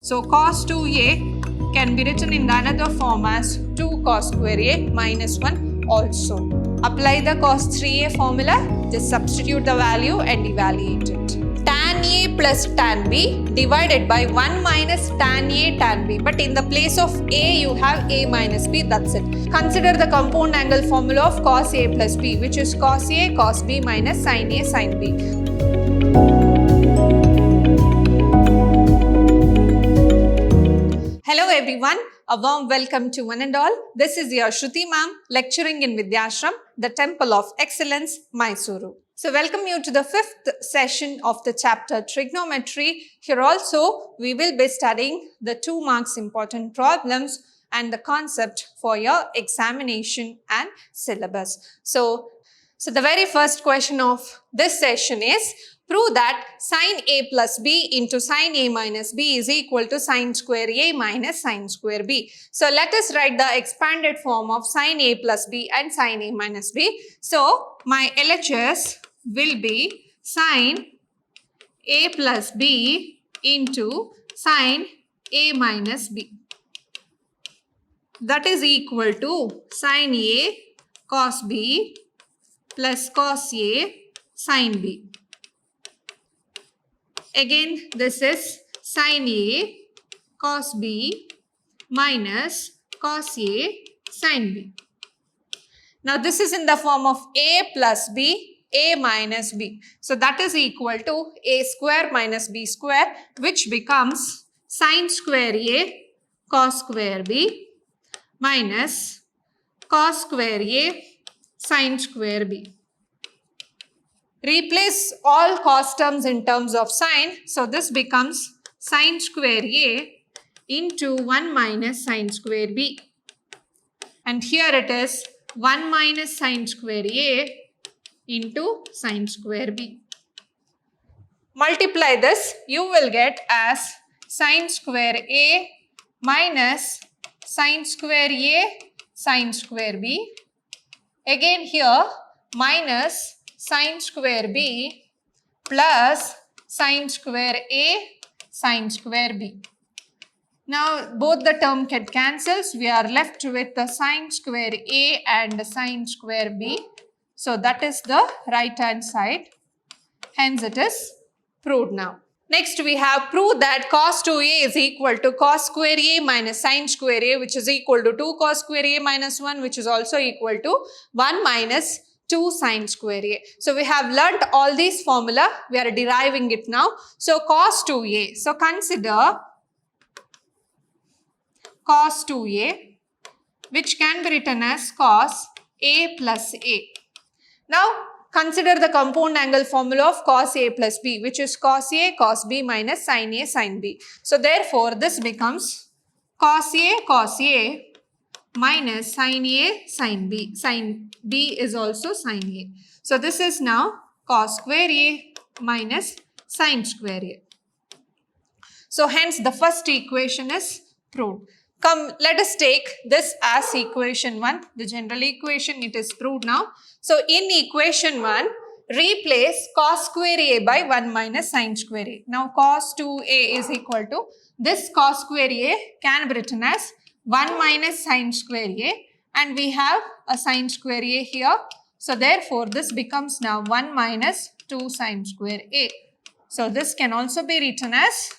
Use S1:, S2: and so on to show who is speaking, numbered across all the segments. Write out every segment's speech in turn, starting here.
S1: So cos 2a can be written in the another form as 2 cos square a minus 1 also. Apply the cos 3a formula, just substitute the value and evaluate it. Tan a plus tan b divided by 1 minus tan a tan b. But in the place of a, you have a minus b, that's it. Consider the compound angle formula of cos a plus b, which is cos a cos b minus sin a sin b. Hello everyone, a warm welcome to one and all. This is your Shruti ma'am lecturing in Vidhyaashram, the Temple of Excellence, Mysuru. So welcome you to the fifth session of the chapter Trigonometry. Here also we will be studying the 2 marks important problems and the concept for your examination and syllabus. So the very first question of this session is, prove that sin a plus b into sin a minus b is equal to sin square a minus sin square b. So let us write the expanded form of sin a plus b and sin a minus b. So my LHS will be sin a plus b into sin a minus b. That is equal to sin a cos b plus cos a sin b. Again, this is sin a cos b minus cos a sin b. Now, this is in the form of a plus b, a minus b. So, that is equal to a square minus b square, which becomes sin square a cos square b minus cos square a sin square b. Replace all cos terms in terms of sin. So this becomes sin square a into 1 minus sin square b. And here it is 1 minus sin square a into sin square b. Multiply this, you will get as sin square a minus sin square a sin square b. Again here minus sin square b plus sin square a sin square b. Now both the term get cancels. We are left with the sin square a and sin square b. So that is the right hand side. Hence it is proved now. Next we have proved that cos 2a is equal to cos square a minus sin square a, which is equal to 2 cos square a minus 1, which is also equal to 1 minus 2 sin square a. So we have learnt all these formula. We are deriving it now. So cos 2a. So consider cos 2a, which can be written as cos a plus a. Now consider the compound angle formula of cos a plus b, which is cos a cos b minus sin a sin b. So therefore this becomes cos a minus sin a sin b. Sin b is also sin a. So this is now cos square a minus sin square a. So hence the first equation is proved. Come, let us take this as equation 1. The general equation, it is proved now. So in equation 1, replace cos square a by 1 minus sin square a. Now cos 2a is equal to, this cos square a can be written as 1 minus sin square a, and we have a sin square a here. So therefore this becomes now 1 minus 2 sin square a. So this can also be written as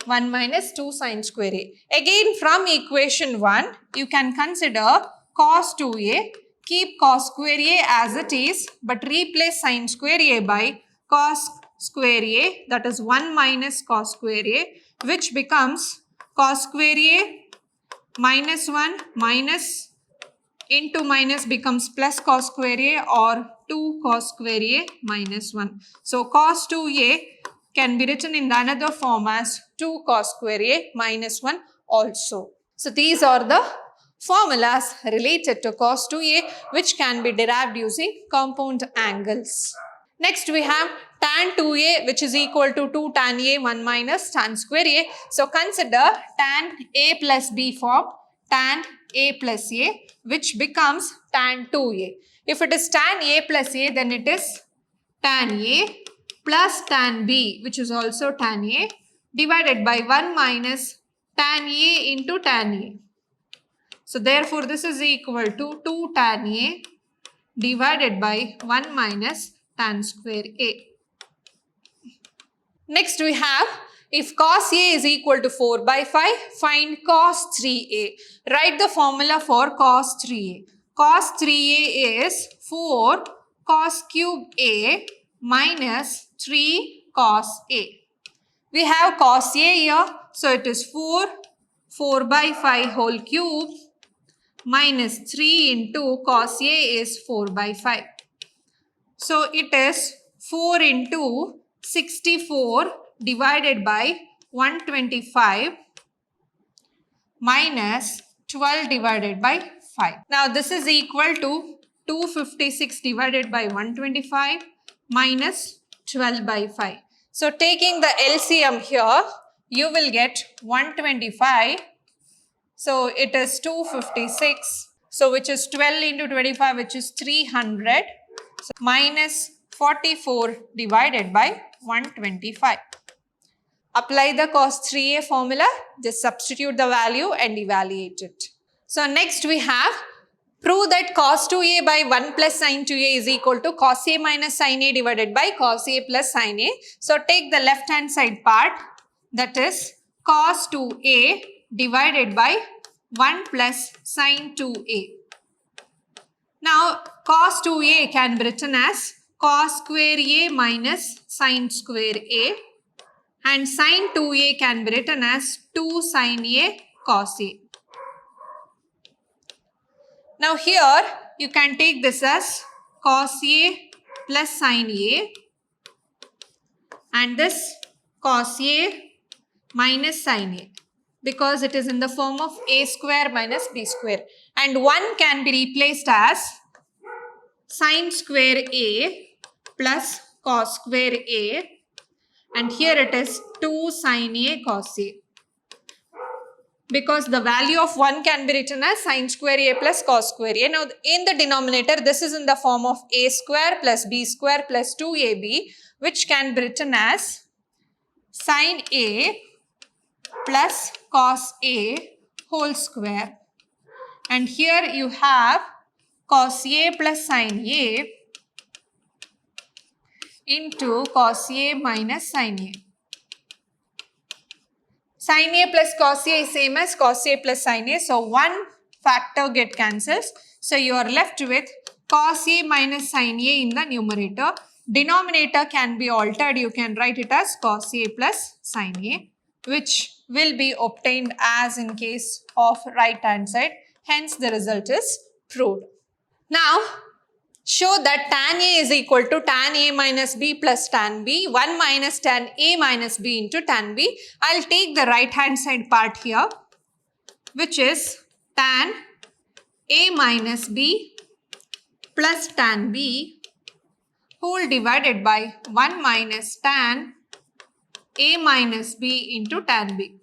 S1: 1 minus 2 sin square a. Again from equation 1, you can consider cos 2a, keep cos square a as it is, but replace sin square a by cos square a, that is 1 minus cos square a, which becomes cos square a minus 1 minus into minus becomes plus cos square a, or 2 cos square a minus 1. So cos 2a can be written in the another form as 2 cos square a minus 1 also. So these are the formulas related to cos 2a, which can be derived using compound angles. Next we have tan 2a, which is equal to 2 tan a 1 minus tan square a. So consider tan a plus b form, tan a plus a, which becomes tan 2a. If it is tan a plus a, then it is tan a plus tan b, which is also tan a, divided by 1 minus tan A into tan A. So therefore this is equal to 2 tan A divided by 1 minus tan square A. Next we have, if cos A is equal to 4 by 5, find cos 3A. Write the formula for cos 3A. Cos 3A is 4 cos cube A minus 3 cos A. We have cos A here, so it is 4 by 5 whole cube minus 3 into cos A is 4 by 5. So it is 4 into 64 divided by 125 minus 12 divided by 5. Now this is equal to 256 divided by 125 minus 12 by 5. So taking the LCM here, you will get 125. So it is 256. So which is 12 into 25, which is 300. So minus 44 divided by 125. Apply the cos 3A formula. Just substitute the value and evaluate it. So next we have, prove that cos 2A by 1 plus sin 2A is equal to cos A minus sin A divided by cos A plus sin A. So take the left hand side part, that is cos 2A divided by 1 plus sin 2A. Now cos 2A can be written as cos square A minus sin square A, and sin 2A can be written as 2 sin A cos A. Now here you can take this as cos A plus sin A, and this cos A minus sin A, because it is in the form of A square minus B square, and 1 can be replaced as sin square A plus cos square A, and here it is 2 sin A cos A, because the value of 1 can be written as sin square A plus cos square A. Now in the denominator, this is in the form of A square plus B square plus 2AB, which can be written as sin A plus cos A whole square, and here you have cos A plus sin A into cos A minus sin A. Sin A plus cos A is same as cos A plus sin A. So one factor get cancels. So you are left with cos A minus sin A in the numerator. Denominator can be altered. You can write it as cos A plus sin A, which will be obtained as in case of right hand side. Hence the result is proved. Now show that tan A is equal to tan A minus B plus tan B, 1 minus tan A minus B into tan B. I'll take the right hand side part here, which is tan A minus B plus tan B whole divided by 1 minus tan A minus B into tan B.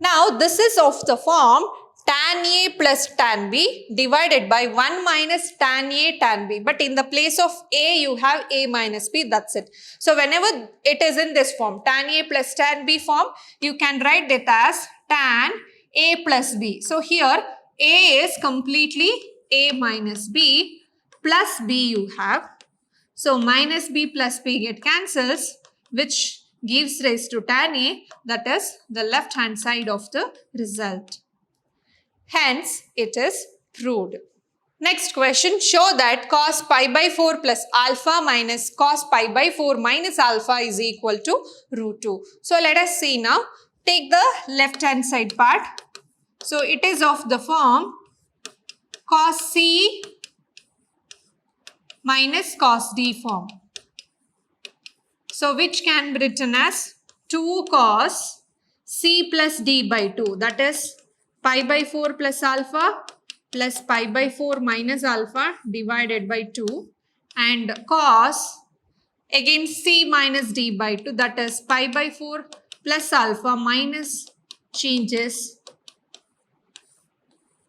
S1: Now this is of the form tan A plus tan B divided by 1 minus tan A tan B. But in the place of A, you have A minus B, that's it. So whenever it is in this form, tan A plus tan B form, you can write it as tan A plus B. So here A is completely A minus B plus B you have. So minus B plus B get cancels, which gives rise to tan A, that is the left hand side of the result. Hence, it is proved. Next question, show that cos pi by 4 plus alpha minus cos pi by 4 minus alpha is equal to root 2. So, let us see now. Take the left hand side part. So, it is of the form cos C minus cos D form. So, which can be written as 2 cos C plus D by 2, that is pi by 4 plus alpha plus pi by 4 minus alpha divided by 2, and cos again C minus D by 2, that is pi by 4 plus alpha minus changes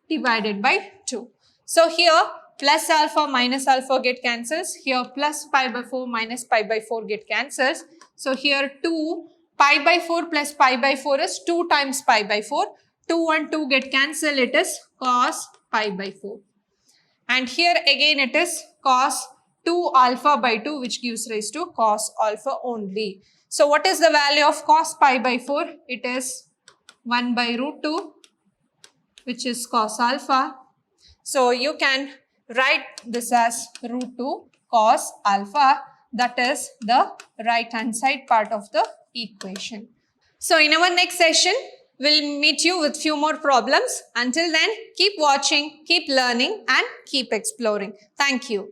S1: divided by 2. So here plus alpha minus alpha get cancels. Here plus pi by 4 minus pi by 4 get cancels. So here 2 Pi by 4 plus pi by 4 is 2 times pi by 4. 2 and 2 get cancelled. It is cos pi by 4. And here again it is cos 2 alpha by 2, which gives rise to cos alpha only. So what is the value of cos pi by 4? It is 1 by root 2, which is cos alpha. So you can write this as root 2 cos alpha. That is the right hand side part of the equation. So in our next session, we'll meet you with few more problems. Until then, keep watching, keep learning and keep exploring. Thank you.